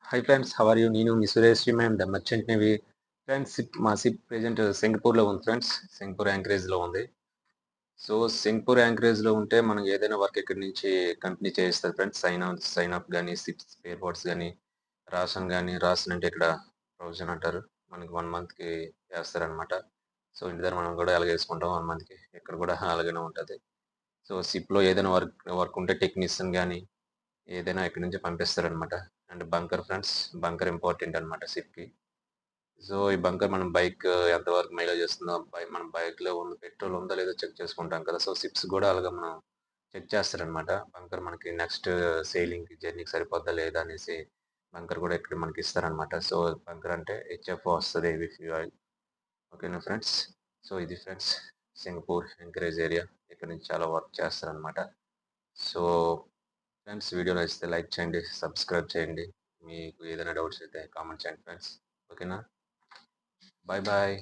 Hi friends, how are you? నేను మీ సురేష్ మ్యామ్ ద మర్చెంట్ నేవీ. ఫ్రెండ్స్, మా షిప్ ప్రెజెంట్ సింగపూర్లో ఉంది ఫ్రెండ్స్. సింగపూర్ యాంకరేజ్లో ఉంది. సో సింగపూర్ యాంకరేజ్లో ఉంటే మనం ఏదైనా వర్క్ ఇక్కడి నుంచి కంపెనీ చేయిస్తుంది ఫ్రెండ్స్. సైన్ అప్ కానీ, షిప్ స్పేర్ పార్ట్స్ కానీ, రాషన్ కానీ, రాషన్ అంటే ఇక్కడ ప్రొవిజన్ అంటారు. మనకి 1 మంత్కి వేస్తారనమాట. సో ఇంటి దగ్గర మనం కూడా అలాగే వేసుకుంటాం 1 మంత్కి. ఇక్కడ కూడా అలాగనే ఉంటుంది. సో షిప్లో ఏదైనా వర్క్ ఉంటే టెక్నీషియన్ కానీ ఏదైనా ఇక్కడి నుంచి పంపిస్తారనమాట. And bunker friends, bunker important అనమాట షిప్‌కి. సో ఈ బంకర్ మనం బైక్ ఎంతవరకు మైలేజ్ వస్తుందో, మన బైక్‌లో ఉన్న పెట్రోల్ ఉందో లేదో చెక్ చేసుకుంటాం కదా! సో షిప్స్ కూడా అలాగా మనం చెక్ చేస్తారనమాట. బంకర్ మనకి నెక్స్ట్ సెయిలింగ్‌కి, జర్నీకి సరిపోద్దా లేదా అనేసి బంకర్ కూడా ఇక్కడ మనకి ఇస్తారనమాట. సో బంకర్ అంటే హెచ్ఎఫ్ఓ వస్తది, హెవీ ఫ్యూయల్. ఓకేనా ఫ్రెండ్స్. సో ఇది ఫ్రెండ్స్ సింగపూర్ ఎంకరేజ్ ఏరియా. ఇక్కడ నుంచి చాలా వర్క్ చేస్తారనమాట. సో ఫ్రెండ్స్, వీడియో నచ్చితే లైక్ చేయండి, సబ్స్క్రైబ్ చేయండి. మీకు ఏదైనా డౌట్స్ అయితే కామెంట్ చేయండి ఫ్రెండ్స్. ఓకేనా? Bye bye.